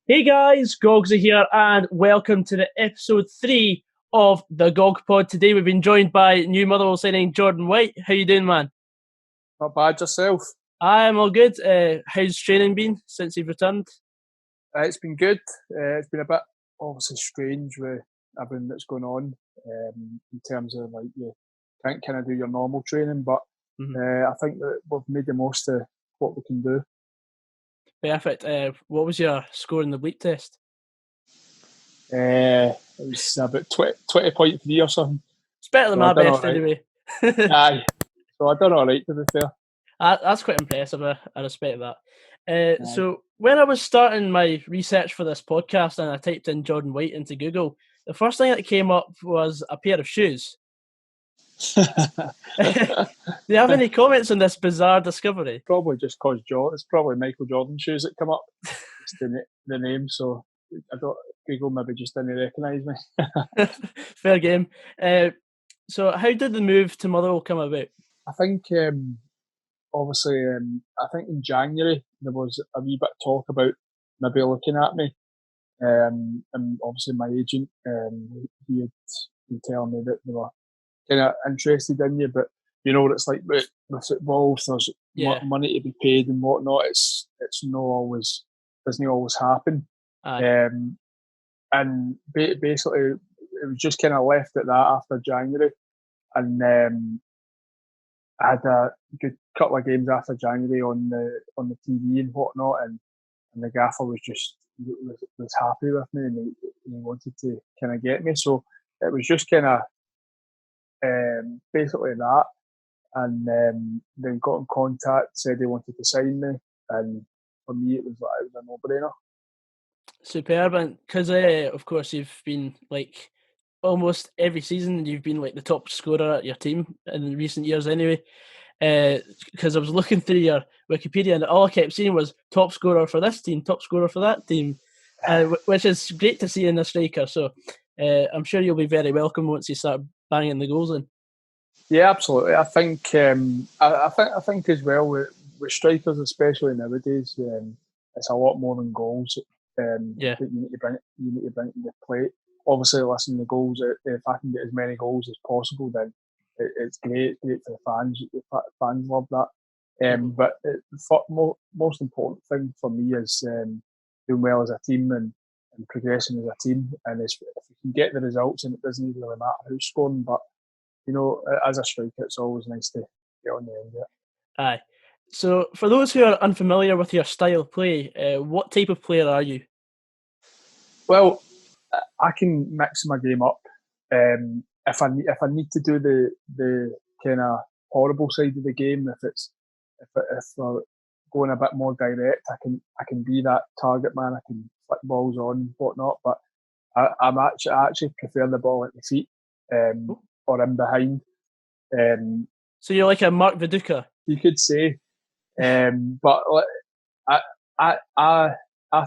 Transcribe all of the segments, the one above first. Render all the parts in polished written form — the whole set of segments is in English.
Hey guys, Goggs here, and welcome to the episode 3 of the Gog Pod. Today we've been joined by new Motherwell signing Jordan White. How you doing, man? Not bad, yourself? I'm all good. How's training been since you've returned? It's been good. It's been a bit obviously strange with everything that's going on in terms of like you can't kind of do your normal training, but I think that we've made the most of what we can do. Perfect. What was your score in the bleep test? It was about 20.3 or something. It's better than my best anyway. Aye, so I done all right, to be fair. That's quite impressive. I respect that. So when I was starting my research for this podcast and I typed in Jordan White into Google, the first thing that came up was a pair of shoes. Do you have any comments on this bizarre discovery? Probably just because it's probably Michael Jordan shoes that come up. It's the name, so I don't. Google maybe just didn't recognise me. Fair game. So how did the move to Motherwell come about? I think obviously I think in January there was a wee bit of talk about maybe looking at me, and obviously my agent he had been telling me that they were kind of interested in you, but you know what it's like with football. If there's money to be paid and whatnot, it's not always doesn't always happen. And basically it was just kind of left at that after January, and I had a good couple of games after January on the TV and whatnot, and the gaffer was happy with me, and he wanted to kind of get me. So it was just kind of basically that, and then got in contact, said they wanted to sign me, and for me it was a no-brainer. Superb, and because of course you've been like almost every season you've been like the top scorer at your team in recent years anyway. Because I was looking through your Wikipedia and all I kept seeing was top scorer for this team, top scorer for that team, which is great to see in a striker. So I'm sure you'll be very welcome once you start banging the goals in. Yeah, absolutely. I think I think as well with strikers, especially nowadays, it's a lot more than goals. That you need to bring to the plate. Obviously, listen, the goals. If I can get as many goals as possible, then it's great. It's great for the fans. The fans love that. But the most important thing for me is doing well as a team and progressing as a team. And if you can get the results, and it doesn't even really matter who's scoring, but you know, as a striker, it's always nice to get on the end of it. Aye. So, for those who are unfamiliar with your style of play, what type of player are you? Well, I can mix my game up. If I need to do the kind of horrible side of the game, if we're going a bit more direct, I can be that target man. I can flick balls on and whatnot. But I actually prefer the ball at the feet or in behind. So you're like a Mark Viduka, you could say. But I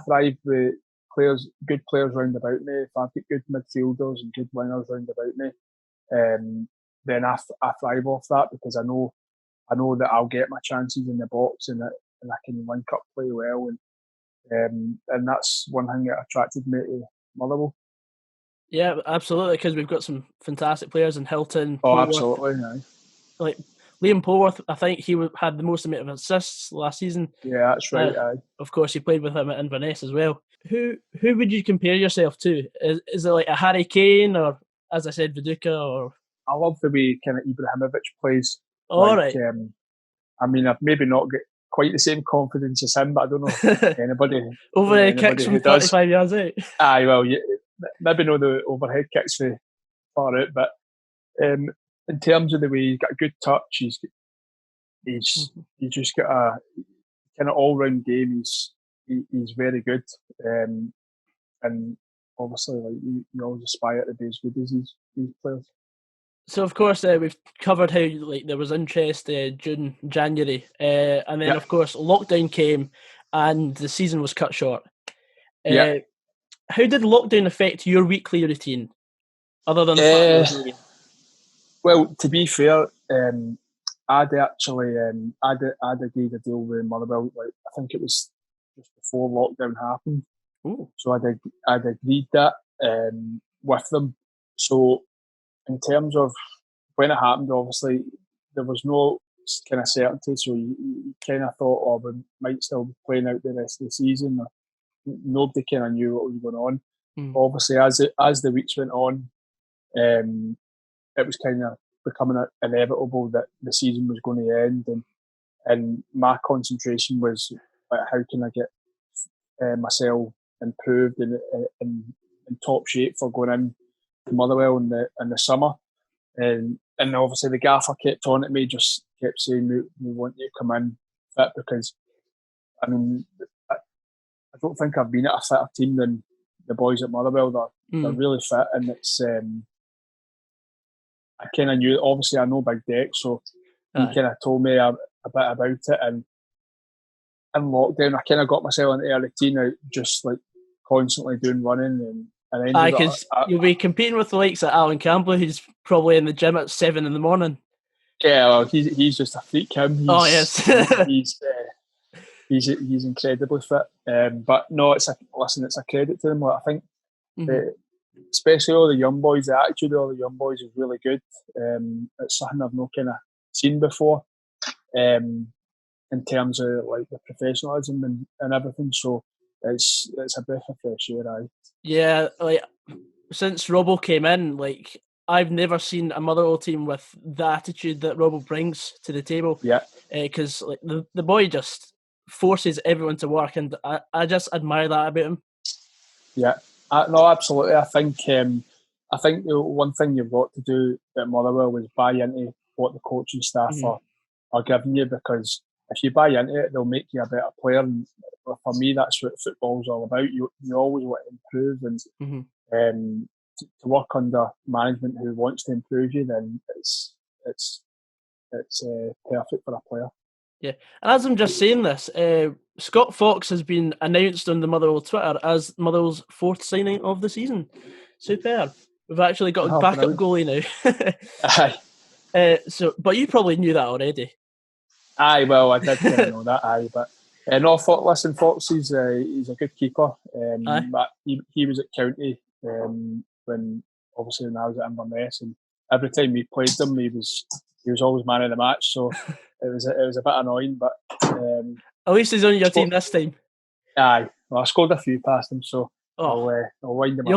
thrive with good players round about me. If I've got good midfielders and good wingers round about me, then I thrive off that, because I know that I'll get my chances in the box, and I can link up play well, and that's one thing that attracted me to Motherwell. Yeah, absolutely, because we've got some fantastic players in Hilton. Oh, Polworth. Absolutely, nice. Like Liam Polworth, I think he had the most amount of assists last season. Yeah, that's right. Of course, you played with him at Inverness as well. Who would you compare yourself to? Is it like a Harry Kane, or, as I said, Viduka? Or I love the way kind of Ibrahimovic plays. All right. I mean, I've maybe not got quite the same confidence as him, but I don't know if anybody overhead kicks from 35 yards out. Aye, well, maybe not the overhead kicks for far out, but in terms of the way he's got a good touch, he's just got a kind of all round game. He's very good, and obviously, like you always aspire to be as good as these players. So of course we've covered how like there was interest June, January, and then of course lockdown came and the season was cut short. How did lockdown affect your weekly routine, other than the fact Well, to be fair, I'd actually I'd agreed a deal with Motherwell. Like I think it was just before lockdown happened. Ooh. So I'd agreed that with them. So in terms of when it happened, obviously there was no kind of certainty. So you kind of thought, oh, we might still be playing out the rest of the season. Nobody kind of knew what was going on. Obviously, as the weeks went on, it was kind of becoming inevitable that the season was going to end, and my concentration was like, how can I get myself improved and in top shape for going in to Motherwell in the summer, and obviously the gaffer kept on at me, just kept saying we want you to come in fit, because I mean I don't think I've been at a fitter team than the boys at Motherwell. They're really fit, and it's I kind of knew. Obviously, I know Big Deck, so he kind of told me a bit about it. And in lockdown, I kind of got myself into a routine of just like constantly doing running, and ended because you'll be competing with the likes of Alan Campbell, who's probably in the gym at 7 a.m. Yeah, well, he's just a freak. Yes, he's incredibly fit. But no, it's a credit to him. Like, I think. Especially all the young boys, the attitude of all the young boys is really good. It's something I've not kind of seen before, in terms of like the professionalism and everything. So it's a breath of fresh air. Yeah, like since Robbo came in, like I've never seen a Motherwell team with the attitude that Robbo brings to the table. Yeah, because like the boy just forces everyone to work, and I just admire that about him. Yeah. No, absolutely. I think the one thing you've got to do at Motherwell is buy into what the coaching staff are giving you, because if you buy into it, they'll make you a better player. And for me, that's what football's all about. You always want to improve, and to work under management who wants to improve you, then it's perfect for a player. Yeah, and as I'm just saying this, Scott Fox has been announced on the Motherwell Twitter as Motherwell's 4th signing of the season. Superb. We've actually got a backup goalie now. Aye. But you probably knew that already. Aye, well, I did kind of know that. Aye, but no, listen, Fox, he's a good keeper. But he was at County when obviously when I was at Inverness, and every time we played them, he was always man of the match. So it was a bit annoying, but at least he's on your team this time. Aye, well, I scored a few past him, so I'll wind him up.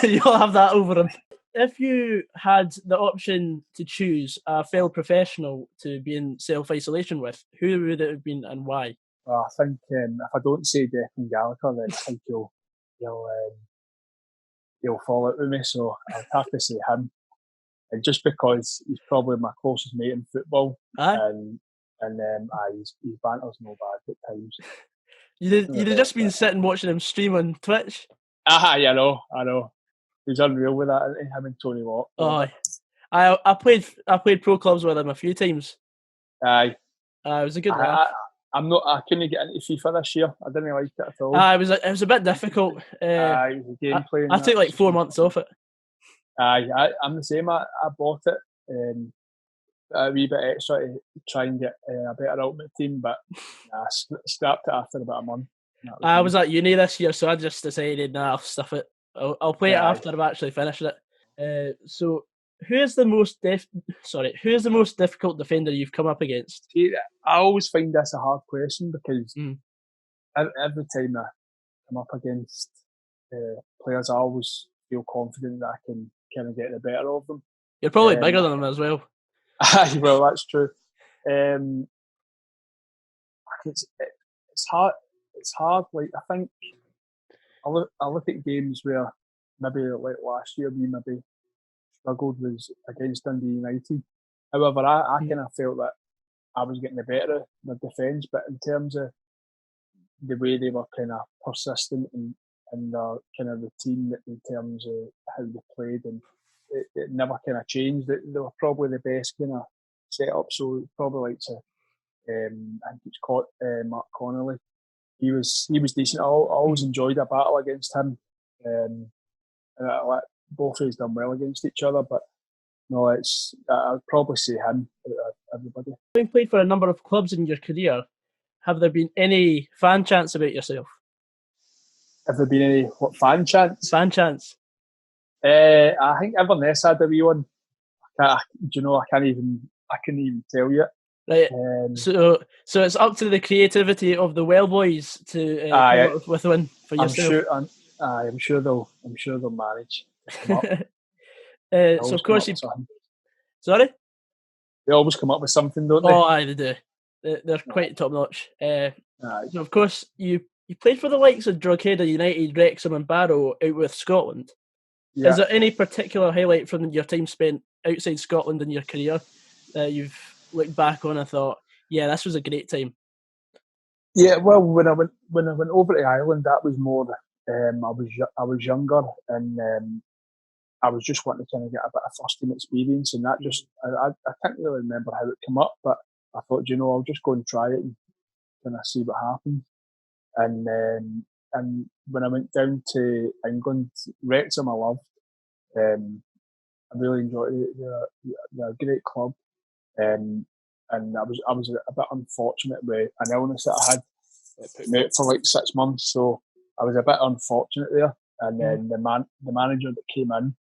You'll have that over him. If you had the option to choose a fellow professional to be in self-isolation with, who would it have been and why? Well, I think if I don't say Declan Gallagher, then I think he'll fall out with me. So I'd have to say him, and just because he's probably my closest mate in football, and his banter's no bad at times. You'd have just been sitting watching him stream on Twitch. I know. He's unreal with that, isn't he? Him and Tony Watt. Oh, I played pro clubs with him a few times. Aye. It was a good laugh. I couldn't get into FIFA this year. I didn't like it at all. It was a bit difficult. It was a game playing. I took like 4 months off it. I'm the same. I bought it a wee bit extra to try and get a better ultimate team, but I scrapped it after about a month. I was at uni this year, so I just decided, I'll stuff it. I'll play it after I've actually finished it. So, who is the most difficult defender you've come up against? See, I always find this a hard question, because every time I come up against players, I always feel confident that I can kind of get the better of them. You're probably bigger than them as well. Well, that's true. It's hard. It's hard. Like, I think I look at games where maybe like last year we maybe struggled was against Dundee United. However, I kind of felt that I was getting the better of the defence, but in terms of the way they were kind of persistent and their kind of routine in terms of how they played, and it never kind of changed. They were probably the best kind of setup. So probably like to, I think it's called Mark Connolly. He was decent. I always enjoyed a battle against him, and both of us done well against each other. But no, I'd probably say him out of everybody. Having played for a number of clubs in your career, have there been any fan chants about yourself? Have there been any fan chants? Fan chants. I think Inverness had a wee one. Do you know? I couldn't even tell you. Right. So it's up to the creativity of the Well Boys to come up with one for yourself. I'm sure they'll manage. So of course Sorry. They always come up with something, don't they? Oh, aye, they do. They're quite top notch. So of course you played for the likes of Drogheda United, Wrexham, and Barrow out with Scotland. Yeah. Is there any particular highlight from your time spent outside Scotland in your career that you've looked back on and thought, yeah, this was a great time? Yeah, well, when I went over to Ireland, that was more. I was younger, and I was just wanting to kind of get a bit of first team experience, and that just I can't really remember how it came up, but I thought, I'll just go and try it and kind of see what happens. And when I went down to England, Wrexham I loved. I really enjoyed it. They're a great club. And I was a bit unfortunate with an illness that I had. It put me out for like 6 months, so I was a bit unfortunate there. And then the manager that came in,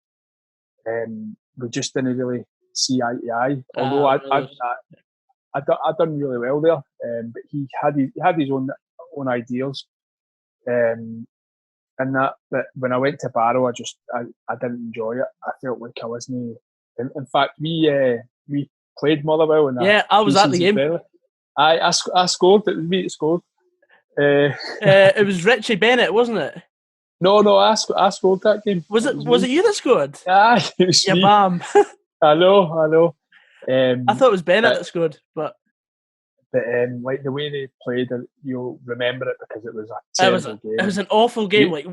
we just didn't really see eye to eye. Although I done really well there, but he had his own ideas, and that. But when I went to Barrow, I didn't enjoy it. I felt like I wasn't. In fact, we played Motherwell, and I was at the game. I scored. It was me that scored. It was Richie Bennett, wasn't it? No, I scored that game. Was it you that scored? Yeah, it was me. Bam. I know. I thought it was Bennett that scored, but like the way they played, you'll remember it because it was a terrible game. It was an awful game. Like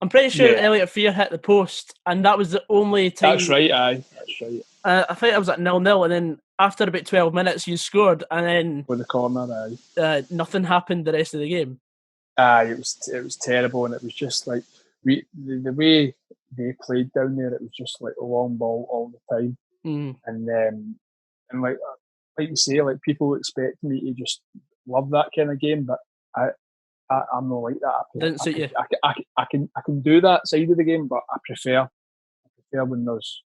I'm pretty sure Elliot Fear hit the post, and that was the only time. That's right. That's right. I think it was at 0-0, and then after about 12 minutes, you scored, and then with the corner, nothing happened the rest of the game. It was terrible, and it was just like the way they played down there. It was just like a long ball all the time, and like you say, like people expect me to just love that kind of game, but I'm not like that. Didn't suit you. I can do that side of the game, but I prefer when there's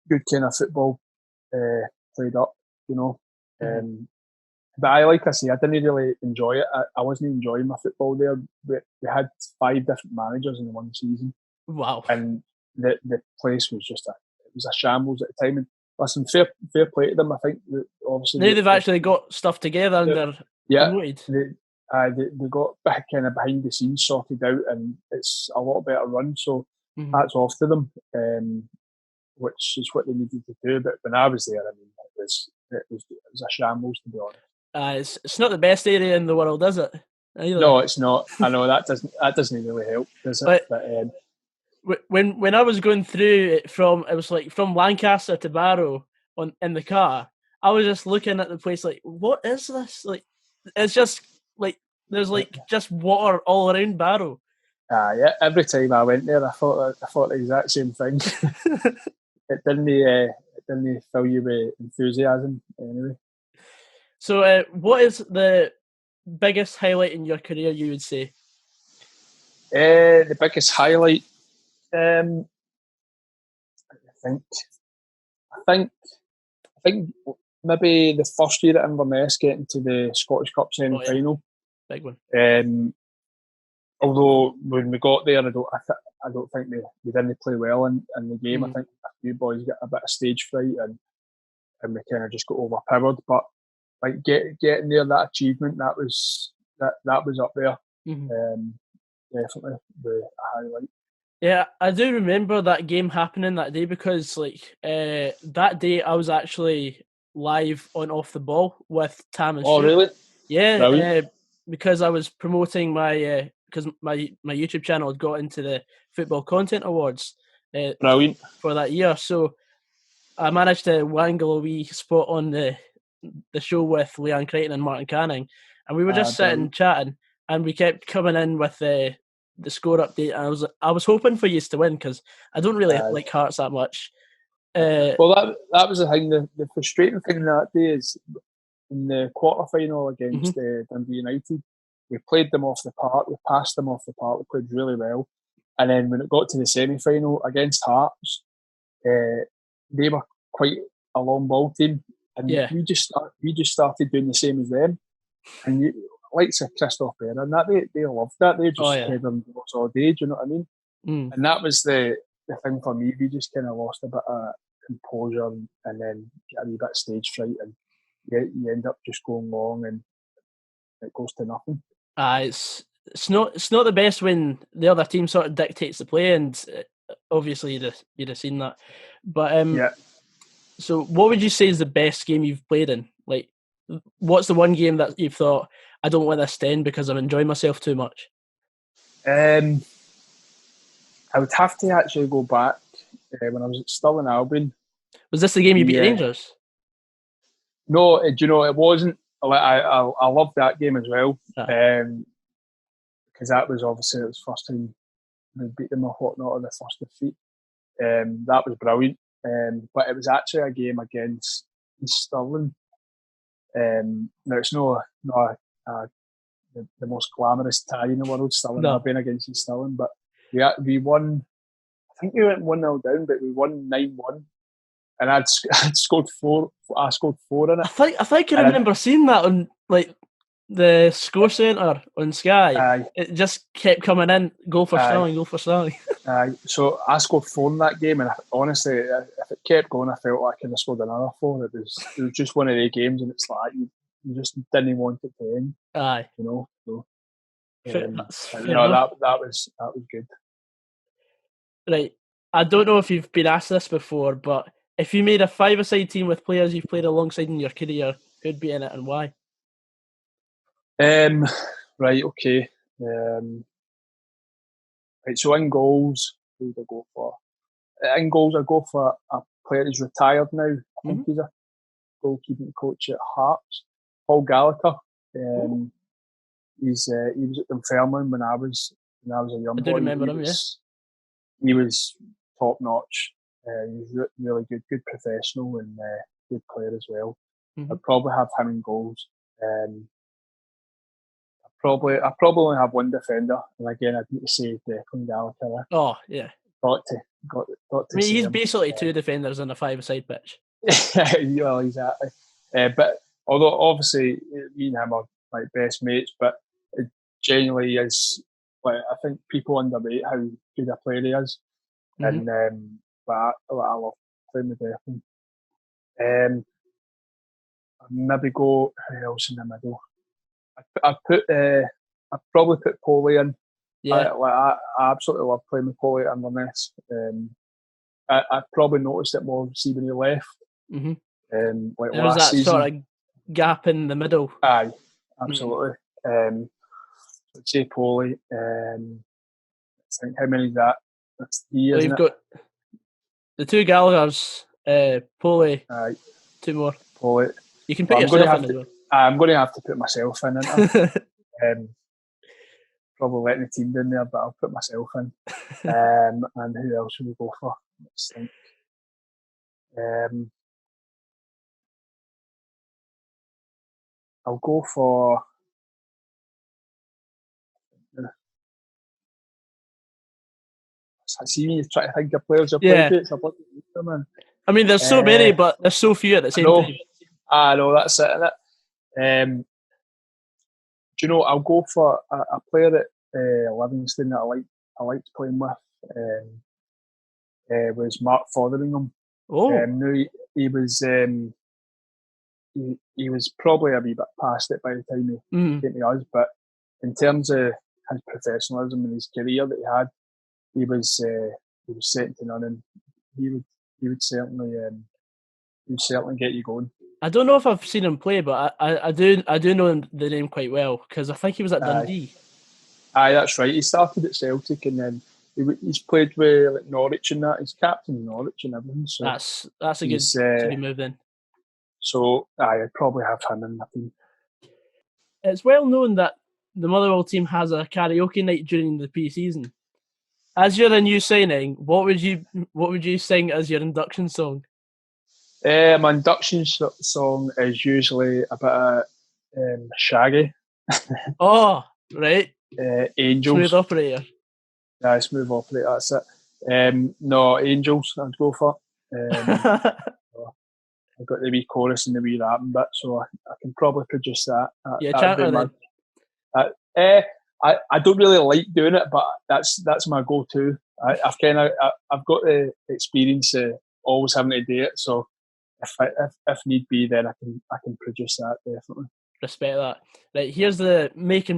good kind of football played up, But like I say, I didn't really enjoy it. I wasn't enjoying my football there. We had 5 different managers in one season. Wow! And the place was just it was a shambles at the time. And listen, fair play to them. I think that obviously now they've actually got stuff together and they're promoted. They got kind of behind the scenes sorted out, and it's a lot better run. So hats off to them, which is what they needed to do. But when I was there, I mean, it was a shambles, to be honest. It's not the best area in the world, is it? Either. No, it's not. I know that doesn't really help, does it? But when I was going through it from Lancaster to Barrow in the car, I was just looking at the place like, what is this? Like, it's just like there's like just water all around Barrow. Yeah. Every time I went there, I thought the exact same thing. It didn't fill you with enthusiasm anyway. So, what is the biggest highlight in your career, you would say? The biggest highlight, I think maybe the first year at Inverness getting to the Scottish Cup semi-final. Big one. Although when we got there, I don't think we didn't play well in the game. I think a few boys got a bit of stage fright and we kind of just got overpowered. But like getting there, that achievement, that was up there. Definitely the highlight. Yeah, I do remember that game happening that day because that day I was actually live on Off the Ball with Tam and Stuart. Oh, really? Yeah, because I was promoting because my YouTube channel had got into the Football Content Awards Brilliant. For that year. So I managed to wangle a wee spot on the show with Leanne Crichton and Martin Canning, and we were just sitting chatting, and we kept coming in with the score update, and I was hoping for you to win because I don't really like Hearts that much, Well, that was the thing. The frustrating thing that day is in the quarter final against Dundee United, we played them off the park. We passed them off the park. We played really well, and then when it got to the semi final against Hearts, they were quite a long ball team, and we just started doing the same as them. And like Christoph Berra, and that they loved that. They just head on balls all day. Do you know what I mean? And that was the thing for me. We just kind of lost a bit of composure and then get a wee bit stage fright, and you end up just going long and it goes to nothing. It's not the best when the other team sort of dictates the play, and obviously you'd have seen that. But so what would you say is the best game you've played in? Like, what's the one game that you've thought, I don't want this to end because I'm enjoying myself too much? I would have to actually go back when I was still in Albion. Was this the game you beat Rangers? No, do you know, it wasn't. I loved that game as well, because that was obviously the first time we beat them or whatnot on the first defeat. That was brilliant. But it was actually a game against East Stirling. Now it's not the most glamorous tie in the world, Stirling. I've been against East Stirling, but we won. I think we went 1-0 down, but we won 9-1. And I'd scored 4. I scored 4 in it. I think I remember seeing that on like the score centre on Sky. It just kept coming in. Goal for Stirling. Goal for Stirling. So I scored 4 in that game, and honestly, if it kept going, I felt like I could have scored another 4. It was just one of the games, and it's like you just didn't want it to end. You know. So, that was good. Right. I don't know if you've been asked this before, but if you made a 5-a-side team with players you've played alongside in your career, who'd be in it and why? Right, okay. Right, so in goals, who would I go for? In goals, I go for a player who's retired now. I think he's a goalkeeping coach at Hearts, Paul Gallagher. He was at Dunfermline when I was a young boy. I do remember him. He was top notch. He was really good professional and good player as well. I'd probably have him in goals. I probably only have one defender, and again I'd need to say Declan Gallagher. Oh yeah, got to. I mean, he's basically 2 defenders on a 5-a-side pitch. Well, exactly. But although obviously me and him are like best mates, but it genuinely is like I think people underrate how good a player he is, and but I love playing with Declan. Maybe go who else in the middle. I probably put Polly in. Yeah. I absolutely love playing with Polly at Inverness. I probably noticed it more when he left. Like there was that season, sort of gap in the middle. Aye, absolutely. I'd say Polly. I think how many is that? That's 3 years. You've got the 2 Gallaghers, Polly. Aye. 2 more. Polly. You can put yourself in as well. I'm going to have to put myself in. Probably letting the team down there, but I'll put myself in. And who else should we go for? Let's think. I'll go for. I see you try to think of players you've played with. I mean, there's so many, but there's so few at the same time. I know, that's it, innit? Do you know, I'll go for a player at Livingston that I liked playing with. Was Mark Fotheringham. No, he was he was probably a wee bit past it by the time he came to us, but in terms of his professionalism and his career that he had, he was second to none, and he would certainly get you going. I don't know if I've seen him play, but I do know the name quite well because I think he was at Dundee. Aye, that's right. He started at Celtic and then he's played with like Norwich and that. He's captain of Norwich and everything. So that's a good move then. So I'd probably have him in my team. It's well known that the Motherwell team has a karaoke night during the pre-season. As you're a new signing, what would you sing as your induction song? My induction song is usually a bit of Shaggy. Oh, right. Angels. Smooth operator. Yeah, smooth operator, that's it. No, Angels I'd go for. I've got the wee chorus and the wee rapping bit, so I can probably produce that. Yeah, That'd be chanter my. then. I don't really like doing it, but that's my go-to. I've got the experience of always having to do it, so if need be, then I can produce that definitely. Respect that. Right, here's the make or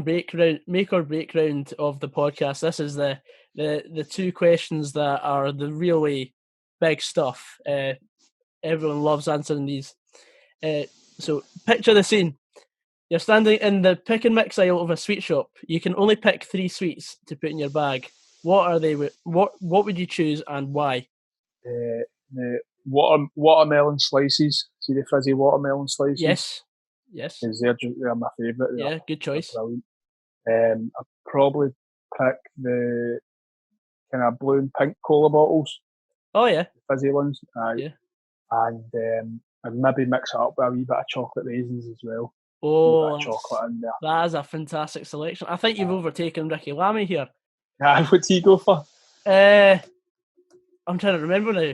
break round of the podcast. This is the two questions that are the really big stuff. Everyone loves answering these. So picture the scene. You're standing in the pick and mix aisle of a sweet shop. You can only pick 3 sweets to put in your bag. What are they? What would you choose and why? The watermelon slices. See the fizzy watermelon slices? Yes. Because they're my favourite. Yeah, good choice. I'd probably pick the kind of blue and pink cola bottles. Oh yeah, the fizzy ones. Yeah. And I'd maybe mix it up with a wee bit of chocolate raisins as well. Oh, chocolate in there. That is a fantastic selection. I think you've overtaken Ricky Lammy here. What do you go for? I'm trying to remember now.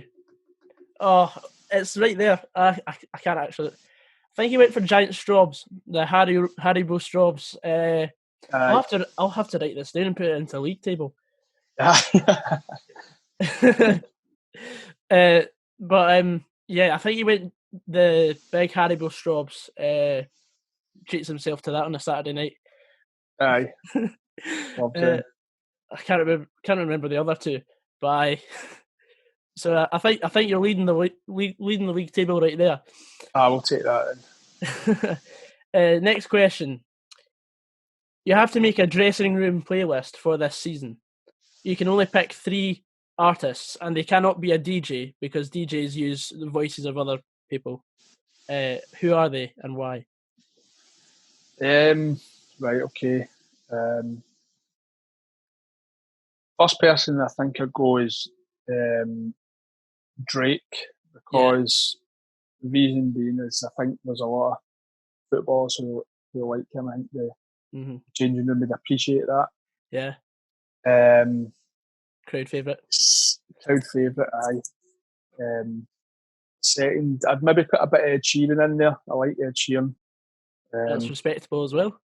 Oh, it's right there. I can't actually. I think he went for giant straws, the Haribo straws. I'll have to write this down and put it into a league table. Yeah, I think he went the big Haribo straws. Treats himself to that on a Saturday night. Aye. I can't remember the other two, but so I think you're leading the league table right there. I will take that in. Next question. You have to make a dressing room playlist for this season. You can only pick 3 artists, and they cannot be a DJ because DJs use the voices of other people. Who are they and why? Right, okay. First person I think I'd go is Drake, because the reason being is I think there's a lot of footballers who like him. I think the changing room would appreciate that. Yeah. Crowd favourite. Aye. Second, I'd maybe put a bit of Ed Sheeran in there. I like Ed Sheeran. That's respectable as well.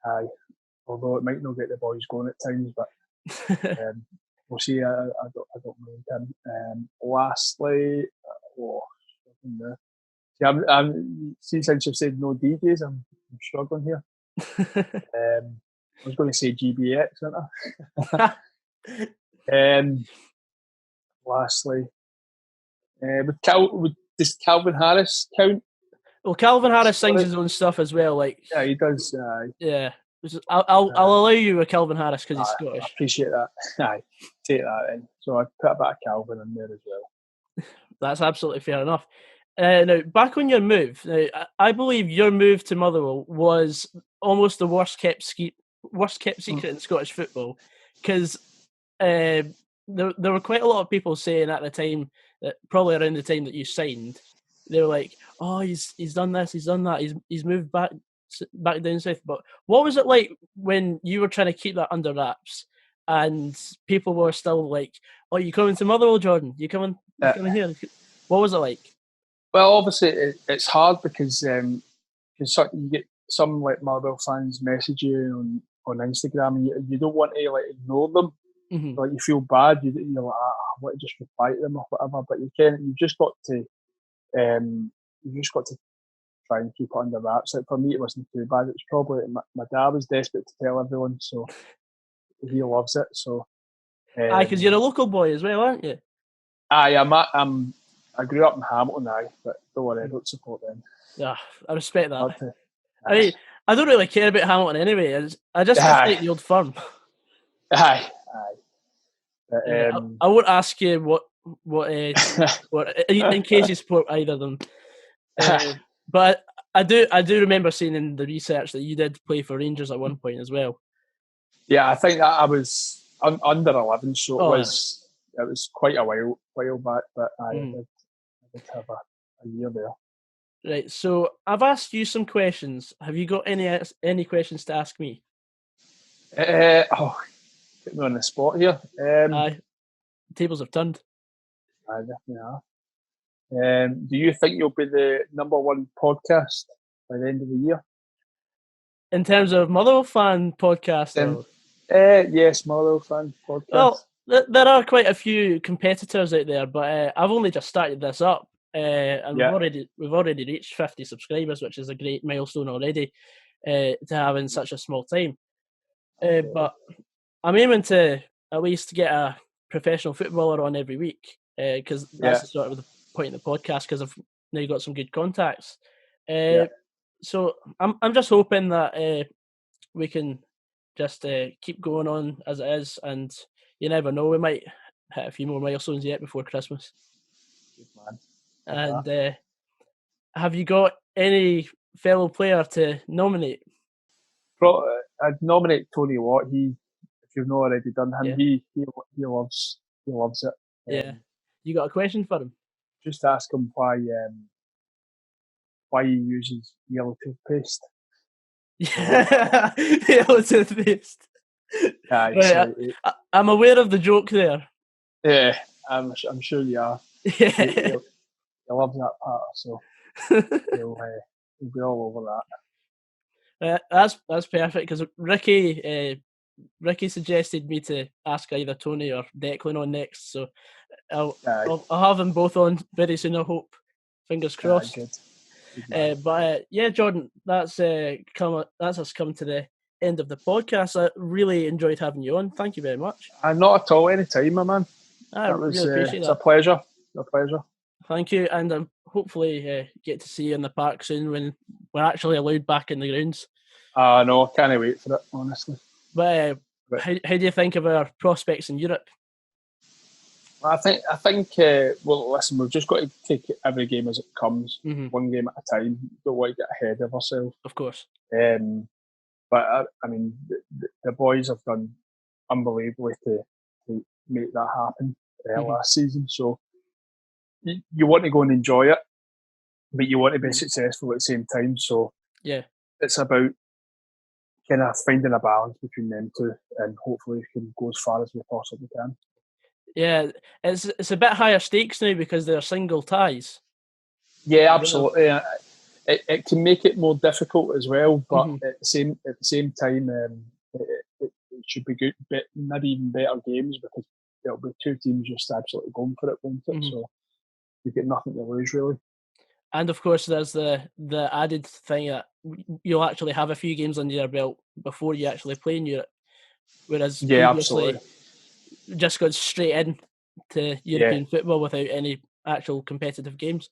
Aye. Although it might not get the boys going at times, but we'll see. I don't mind him. Lastly, I'm since you've said no DJs, I'm struggling here. I was going to say GBX, wasn't I? Lastly, does Calvin Harris count? Well, Calvin Harris sings his own stuff as well. Like, yeah, he does. Yeah, I'll allow you with Calvin Harris because he's Scottish. I appreciate that. Aye, take that in. So I put a bit of Calvin in there as well. That's absolutely fair enough. Now, back on your move. Now, I believe your move to Motherwell was almost the worst kept secret in Scottish football, because there were quite a lot of people saying at the time, that probably around the time that you signed, they were like, "Oh, he's done this, he's done that, he's moved back down south." But what was it like when you were trying to keep that under wraps, and people were still like, "Oh, you coming to Motherwell, Jordan? You coming here?" What was it like? Well, obviously it's hard because you get some like Motherwell fans message you on Instagram, and you don't want to like ignore them. Mm-hmm. Like you feel bad, you're like, I want to just reply to them or whatever, but you've just got to try and keep it under wraps. Like for me, it wasn't too bad. It was probably my dad was desperate to tell everyone, so he loves it. So, because you're a local boy as well, aren't you? I grew up in Hamilton, but don't worry, I don't support them. Yeah, I respect that. I don't really care about Hamilton anyway. I just like the old firm. Aye. But, I won't ask you what in case you support either of them. But I do remember seeing in the research that you did play for Rangers at one point as well. Yeah, I think that I was under 11, so it was quite a while back, but I did have a year there. Right, so I've asked you some questions. Have you got any questions to ask me? Put me on the spot here. Tables have turned. I definitely have. Do you think you'll be the #1 podcast by the end of the year? In terms of Motherwell fan podcast? Yes, Motherwell fan podcast. Well, there are quite a few competitors out there, but I've only just started this up. And we've already reached 50 subscribers, which is a great milestone already to have in such a small time. But I'm aiming to at least get a professional footballer on every week because that's sort of the point of the podcast, because I've now got some good contacts. So I'm just hoping that we can just keep going on as it is, and you never know, we might hit a few more milestones yet before Christmas. Good man. And have you got any fellow player to nominate? I'd nominate Tony Watt. If you've not already done him, he loves it. You got a question for him? Just ask him why he uses yellow toothpaste. Yellow toothpaste. I'm aware of the joke there. Yeah, I'm sure you are. He loves that part, so he'll be all over that. That's perfect, because Ricky suggested me to ask either Tony or Declan on next, so I'll have them both on very soon, I hope. Fingers crossed. Good. But Jordan, that's us come to the end of the podcast. I really enjoyed having you on. Thank you very much. Not at all. Anytime, my man. I really appreciate that. It's a pleasure. Thank you, and hopefully get to see you in the park soon when we're actually allowed back in the grounds. No, I can't wait for it, honestly. But how do you think of our prospects in Europe? I think. Well, listen, we've just got to take every game as it comes, one game at a time. Don't want to get ahead of ourselves, of course. But I mean, the boys have done unbelievably to make that happen last season. So you want to go and enjoy it, but you want to be successful at the same time. So it's about kind of finding a balance between them two, and hopefully we can go as far as we possibly can. Yeah, it's a bit higher stakes now because they're single ties. Yeah, absolutely. It can make it more difficult as well, but at the same time, it should be good, maybe even better games, because there'll be two teams just absolutely going for it, won't it? So you get nothing to lose, really. And of course, there's the added thing that you'll actually have a few games under your belt before you actually play in Europe, whereas previously just got straight in to European football without any actual competitive games.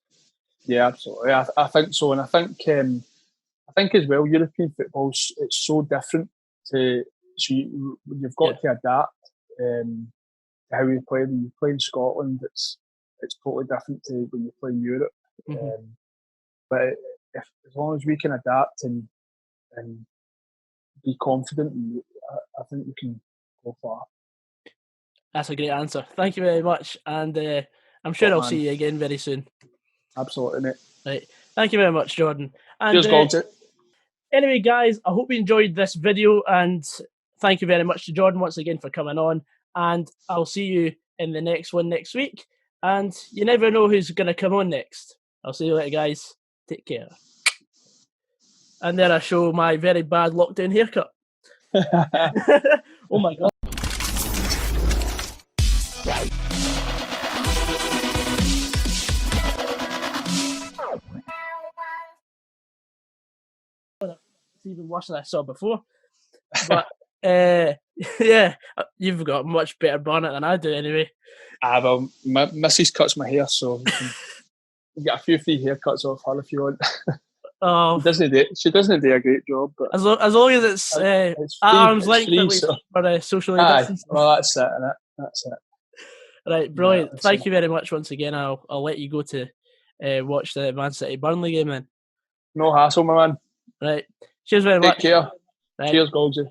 Yeah, absolutely. I think so, and I think as well, European football, it's so different you've got to adapt to how you play. When you play in Scotland, it's totally different to when you play in Europe. But as long as we can adapt and be confident, I think we can go far. That's a great answer. Thank you very much, and I'm sure I'll see you again very soon. Absolutely, mate. Right. Thank you very much, Jordan. And, cheers, Gogs. Anyway, guys, I hope you enjoyed this video, and thank you very much to Jordan once again for coming on, and I'll see you in the next one next week, and you never know who's going to come on next. I'll see you later, guys. Take care. And then I show my very bad lockdown haircut. Oh my God. It's even worse than I saw before. But yeah, you've got a much better bonnet than I do anyway. Well, my missus cuts my hair, so you get a few free haircuts off her if you want. Oh, she doesn't do a great job, but as long as it's at arm's length, at least, for socially distanced. Well, that's it, innit? That's it. Right, brilliant. Yeah, thank you very much once again. I'll let you go to watch the Man City Burnley game then. No hassle, my man. Right. Cheers very much. Take care. Right. Cheers, Gogsy.